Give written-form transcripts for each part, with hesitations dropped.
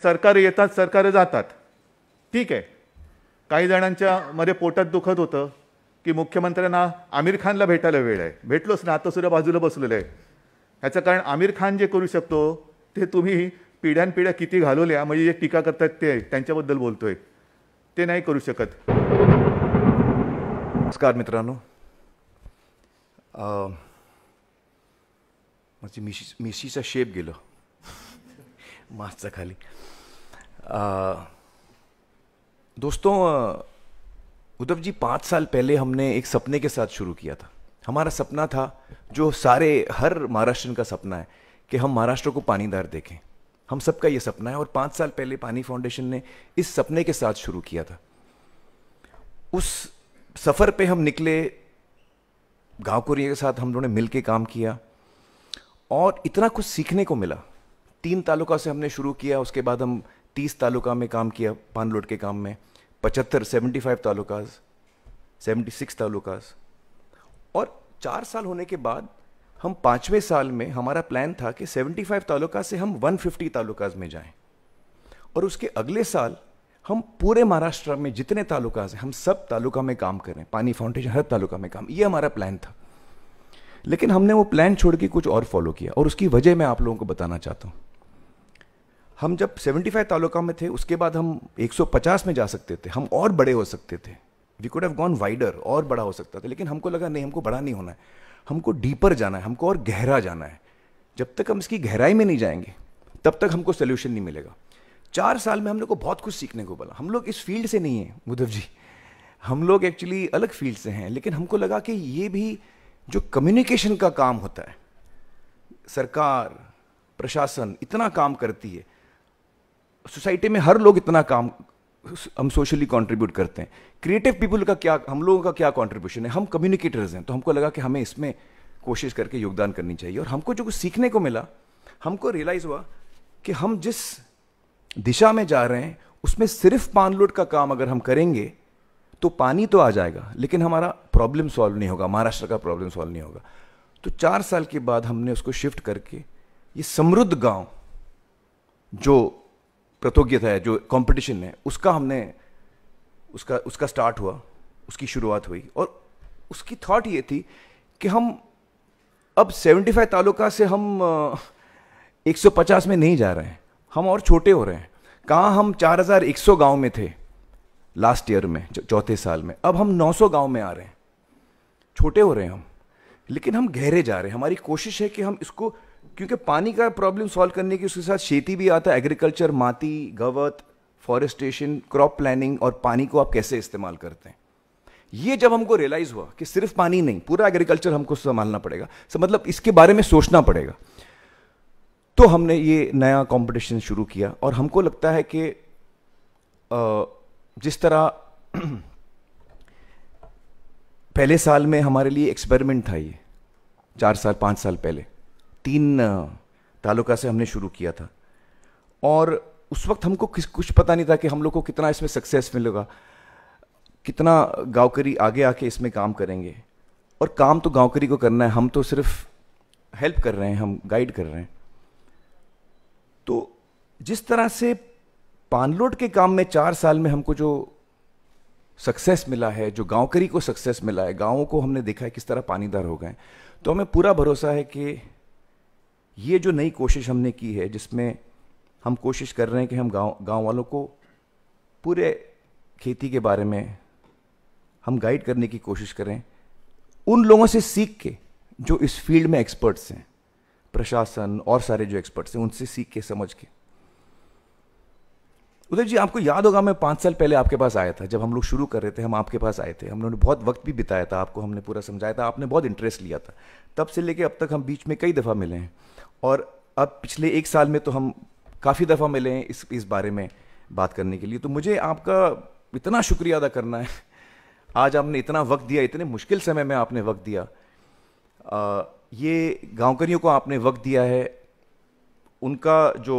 सरकार येतात, सरकार जातात. ठीक आहे. काही जणांच्या मध्ये पोटात दुखत होतं की मुख्यमंत्र्यांना आमिर खानला भेटायला वेळ आहे. भेटलोच ना, आता सुद्धा बाजूला बसलेलं आहे. ह्याचं कारण आमिर खान जे करू शकतो ते तुम्ही पिढ्यानपिढ्या किती घालवल्या, म्हणजे जे टीका करतात ते त्यांच्याबद्दल बोलतोय, ते नाही करू शकत. नमस्कार मित्रांनो. माझी मिशीचा शेप गेलो मास्कचा खाली. दोस्तों, उद्धव जी 5 साल पहले हमने एक सपने के साथ शुरू किया था. हमारा सपना था, जो हर महाराष्ट्रन का सपना है, कि हम महाराष्ट्र को पानीदार देखें. हम सबका ये सपना है और 5 साल पहले पानी फाउंडेशन ने इस सपने के साथ शुरू किया था. उस सफ़र पे हम निकले, गाँव कोरिया के साथ हम लोगों ने मिल के काम किया और इतना कुछ सीखने को मिला. 3 तालुका से हमने शुरू किया, उसके बाद हम 30 तालुका में काम किया, पानलोड के काम में 75 तालुकाज, 76 तालुकाज. और 4 साल होने के बाद हम 5वें साल में हमारा प्लान था कि 75 तालुका से हम 150 तालुकाज में जाएं. और उसके अगले साल हम पूरे महाराष्ट्र में जितने तालुकाज हैं, हम सब तालुका में काम करें, पानी फाउंडेशन हर तालुका में काम. ये हमारा प्लान था. लेकिन हमने वो प्लान छोड़ के कुछ और फॉलो किया, और उसकी वजह मैं आप लोगों को बताना चाहता हूँ. हम जब 75 तालुका में थे, उसके बाद हम 150 में जा सकते थे, हम और बड़े हो सकते थे. We could have gone wider, और बड़ा हो सकता था. लेकिन हमको लगा नहीं, हमको बड़ा नहीं होना है, हमको डीपर जाना है, हमको और गहरा जाना है. जब तक हम इसकी गहराई में नहीं जाएंगे तब तक हमको सोल्यूशन नहीं मिलेगा. 4 साल में हम लोग को बहुत कुछ सीखने को बोला. हम लोग इस फील्ड से नहीं हैं उद्धव जी, हम लोग एक्चुअली अलग फील्ड से हैं. लेकिन हमको लगा कि ये भी जो कम्युनिकेशन का काम होता है, सरकार प्रशासन इतना काम करती है, सोसाइटी में हर लोग इतना काम, हम सोशली कंट्रीब्यूट करते हैं. क्रिएटिव पीपल का क्या, हम लोगों का क्या कंट्रीब्यूशन है, हम कम्युनिकेटर्स हैं. तो हमको लगा कि हमें इसमें कोशिश करके योगदान करनी चाहिए. और हमको जो कुछ सीखने को मिला, हमको रियलाइज़ हुआ कि हम जिस दिशा में जा रहे हैं उसमें सिर्फ पानलोड का काम अगर हम करेंगे तो पानी तो आ जाएगा, लेकिन हमारा प्रॉब्लम सॉल्व नहीं होगा, महाराष्ट्र का प्रॉब्लम सॉल्व नहीं होगा. तो 4 साल के बाद हमने उसको शिफ्ट करके ये समृद्ध गांव जो प्रतियोगिता है, जो कंपटीशन है, उसका हमने उसका स्टार्ट हुआ, उसकी शुरुआत हुई. और उसकी थॉट ये थी कि हम अब 75 तालुका से हम 150 में नहीं जा रहे हैं, हम और छोटे हो रहे हैं. कहाँ हम 4100 गांव में थे लास्ट ईयर में, चौथे साल में, अब हम 900 गांव में आ रहे हैं. छोटे हो रहे हैं हम, लेकिन हम गहरे जा रहे हैं. हमारी कोशिश है कि हम इसको, क्योंकि पानी का प्रॉब्लम सॉल्व करने की उसके साथ खेती भी आता है, एग्रीकल्चर, माटी, गवत, फॉरेस्टेशन, क्रॉप प्लानिंग, और पानी को आप कैसे इस्तेमाल करते हैं. ये जब हमको रियलाइज हुआ कि सिर्फ पानी नहीं, पूरा एग्रीकल्चर हमको संभालना पड़ेगा, मतलब इसके बारे में सोचना पड़ेगा, तो हमने ये नया कंपटीशन शुरू किया. और हमको लगता है कि जिस तरह पहले साल में हमारे लिए एक्सपेरिमेंट था, ये 5 साल पहले 3 तालुका से हमने शुरू किया था. और उस वक्त हमको कुछ पता नहीं था कि हम लोग को कितना इसमें सक्सेस मिलेगा, कितना गांवकरी आगे आके इसमें काम करेंगे. और काम तो गांवकरी को करना है, हम तो सिर्फ हेल्प कर रहे हैं, हम गाइड कर रहे हैं. तो जिस तरह से पानलोड के काम में 4 साल में हमको जो सक्सेस मिला है, जो गांवकरी को सक्सेस मिला है, गाँवों को हमने देखा है किस तरह पानीदार हो गए, तो हमें पूरा भरोसा है कि ये जो नई कोशिश हमने की है, जिसमें हम कोशिश कर रहे हैं कि हम गांव वालों को पूरे खेती के बारे में हम गाइड करने की कोशिश करें, उन लोगों से सीख के जो इस फील्ड में एक्सपर्ट्स हैं, प्रशासन और सारे जो एक्सपर्ट्स हैं, उनसे सीख के, समझ के. उदय जी, आपको याद होगा मैं 5 साल पहले आपके पास आया था, जब हम लोग शुरू कर रहे थे, हम आपके पास आए थे, हम लोगों ने बहुत वक्त भी बिताया था, आपको हमने पूरा समझाया था, आपने बहुत इंटरेस्ट लिया था. तब से लेके अब तक हम बीच में कई दफ़ा मिले हैं, और अब पिछले 1 साल में तो हम काफ़ी दफ़ा मिले हैं इस बारे में बात करने के लिए. तो मुझे आपका इतना शुक्रिया अदा करना है, आज आपने इतना वक्त दिया, इतने मुश्किल समय में आपने वक्त दिया. ये गांवकरियों को आपने वक्त दिया है, उनका जो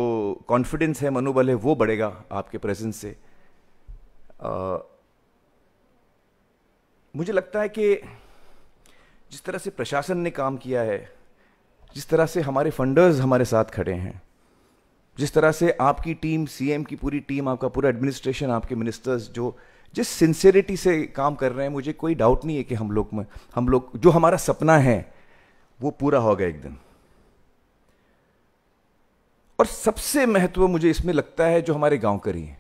कॉन्फिडेंस है, मनोबल है, वो बढ़ेगा आपके प्रेजेंस से. मुझे लगता है कि जिस तरह से प्रशासन ने काम किया है, जिस तरह से हमारे फंडर्स हमारे साथ खड़े हैं, जिस तरह से आपकी टीम, सीएम की पूरी टीम, आपका पूरा एडमिनिस्ट्रेशन, आपके मिनिस्टर्स जो जिस सिंसियरिटी से काम कर रहे हैं, मुझे कोई डाउट नहीं है कि हम लोग जो हमारा सपना है वो पूरा होगा एक दिन। और सबसे महत्व मुझे इसमें लगता है जो हमारे गांव करी है।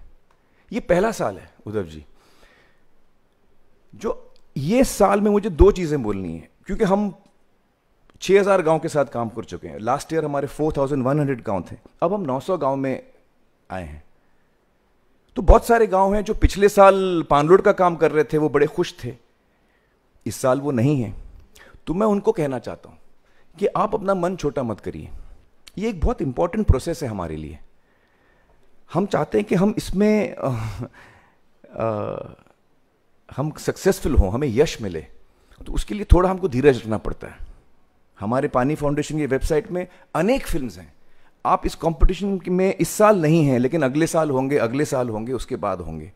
ये पहला साल है उद्धव जी, जो ये साल में मुझे दो चीजें बोलनी है, क्योंकि हम 6000 गांव के साथ काम कर चुके हैं। लास्ट ईयर हमारे 4100 गांव थे, अब हम 900 गांव में आए हैं। तो बहुत सारे गांव हैं जो पिछले साल पानलोड का काम कर रहे थे, वो बड़े खुश थे, इस साल वो नहीं है। तो मैं उनको कहना चाहता हूं कि आप अपना मन छोटा मत करिए। ये एक बहुत इंपॉर्टेंट प्रोसेस है हमारे लिए। हम चाहते हैं कि हम इसमें हम सक्सेसफुल हों, हमें यश मिले, तो उसके लिए थोड़ा हमको धीरज रखना पड़ता है। हमारे पानी फाउंडेशन की वेबसाइट में अनेक फिल्म्स हैं। आप इस कंपटीशन में इस साल नहीं हैं, लेकिन अगले साल होंगे, अगले साल होंगे, उसके बाद होंगे।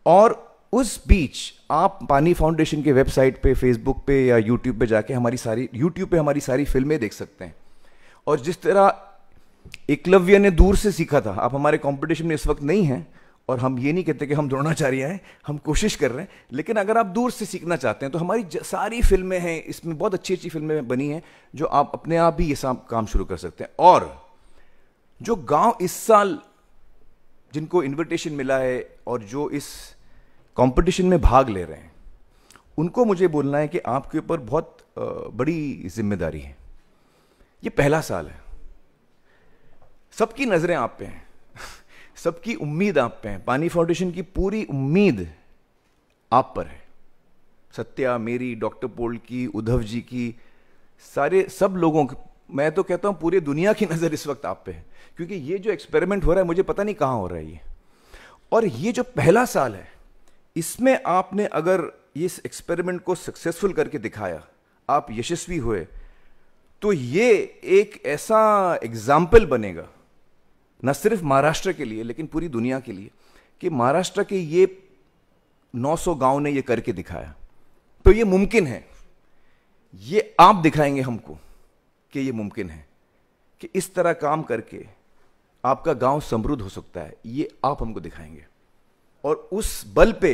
और उस बीच आप पानी फाउंडेशन के वेबसाइट पे, फेसबुक पे या यूट्यूब पे जाके यूट्यूब पे हमारी सारी फिल्में देख सकते हैं। और जिस तरह एकलव्य ने दूर से सीखा था, आप हमारे कंपटीशन में इस वक्त नहीं हैं, और हम ये नहीं कहते कि हम द्रोणाचार्य हैं, हम कोशिश कर रहे हैं, लेकिन अगर आप दूर से सीखना चाहते हैं तो हमारी सारी फिल्में हैं, इसमें बहुत अच्छी अच्छी फिल्में बनी हैं जो आप अपने आप भी ये सब काम शुरू कर सकते हैं। और जो गांव इस साल जिनको इनविटेशन मिला है और जो इस कंपटीशन में भाग ले रहे हैं, उनको मुझे बोलना है कि आपके ऊपर बहुत बड़ी जिम्मेदारी है। ये पहला साल है, सबकी नजरें आप पे हैं, सबकी उम्मीद आप पे है। पानी फाउंडेशन की पूरी उम्मीद आप पर है। सत्या, मेरी, डॉक्टर पोल की, उद्धव जी की, सब लोगों की, मैं तो कहता हूं पूरी दुनिया की नजर इस वक्त आप पे है, क्योंकि ये जो एक्सपेरिमेंट हो रहा है मुझे पता नहीं कहां हो रहा है ये। और ये जो पहला साल है, इसमें आपने अगर इस एक्सपेरिमेंट को सक्सेसफुल करके दिखाया, आप यशस्वी हुए, तो ये एक ऐसा एग्जाम्पल बनेगा न सिर्फ महाराष्ट्र के लिए लेकिन पूरी दुनिया के लिए, कि महाराष्ट्र के ये 900 गांव ने ये करके दिखाया, तो ये मुमकिन है। ये आप दिखाएंगे हमको कि ये मुमकिन है, कि इस तरह काम करके आपका गांव समृद्ध हो सकता है। ये आप हमको दिखाएंगे, और उस बल पे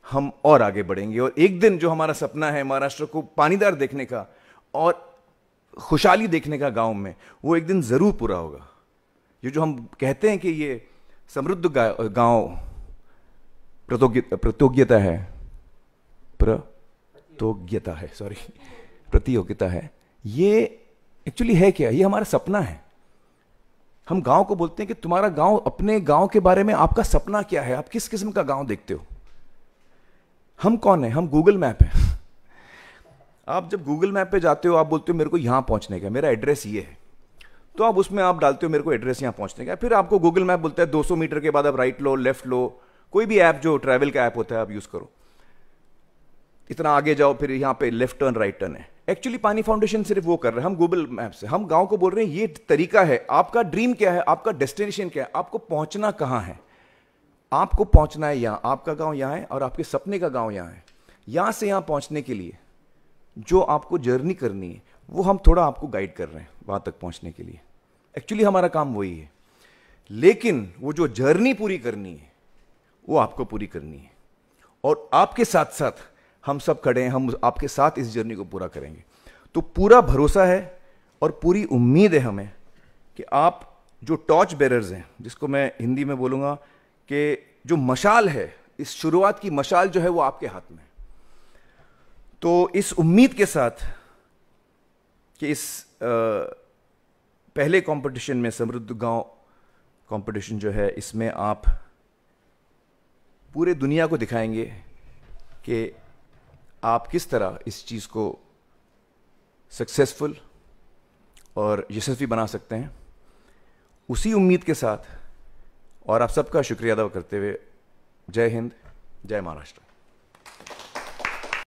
हम और आगे बढ़ेंगे। और एक दिन जो हमारा सपना है महाराष्ट्र को पानीदार देखने का और खुशहाली देखने का गांव में, वो एक दिन जरूर पूरा होगा। ये जो हम कहते हैं कि ये समृद्ध गांव प्रतियोगिता है, ये एक्चुअली है क्या? ये हमारा सपना है। हम गांव को बोलते हैं कि तुम्हारा गांव, अपने गांव के बारे में आपका सपना क्या है, आप किस किस्म का गांव देखते हो। हम कौन है? हम गूगल मैप है। आप जब गूगल मैप पे जाते हो, आप बोलते हो मेरे को यहां पहुंचने का, मेरा एड्रेस ये है, तो आप उसमें आप डालते हो मेरे को एड्रेस यहां पहुंचने का। फिर आपको गूगल मैप बोलता है 200 मीटर के बाद आप राइट लो, लेफ्ट लो, कोई भी ऐप जो ट्रैवल का ऐप होता है आप यूज करो, इतना आगे जाओ, फिर यहां पे लेफ्ट टर्न, राइट टर्न है। एक्चुअली पानी फाउंडेशन सिर्फ वो कर रहे हैं, हम गूगल मैप से हम गांव को बोल रहे हैं ये तरीका है। आपका ड्रीम क्या है, आपका डेस्टिनेशन क्या है, आपको पहुंचना कहां है? आपको पहुंचना है यहां, आपका गांव यहां है और आपके सपने का गांव यहां है। यहां से यहां पहुंचने के लिए जो आपको जर्नी करनी है, वो हम थोड़ा आपको गाइड कर रहे हैं वहां तक पहुंचने के लिए। एक्चुअली हमारा काम वही है, लेकिन वो जो जर्नी पूरी करनी है वो आपको पूरी करनी है, और आपके साथ साथ हम सब खड़े हैं, हम आपके साथ इस जर्नी को पूरा करेंगे। तो पूरा भरोसा है और पूरी उम्मीद है हमें कि आप जो टॉर्च बेरर्स हैं, जिसको मैं हिंदी में बोलूंगा कि जो मशाल है, इस शुरुआत की मशाल जो है वो आपके हाथ में है। तो इस उम्मीद के साथ कि इस पहले कंपटीशन में, समृद्ध गांव कंपटीशन जो है, इसमें आप पूरे दुनिया को दिखाएंगे कि आप किस तरह इस चीज़ को सक्सेसफुल और यशस्वी बना सकते हैं। उसी उम्मीद के साथ और आप सबका शुक्रिया अदा करते हुए, जय हिंद, जय महाराष्ट्र।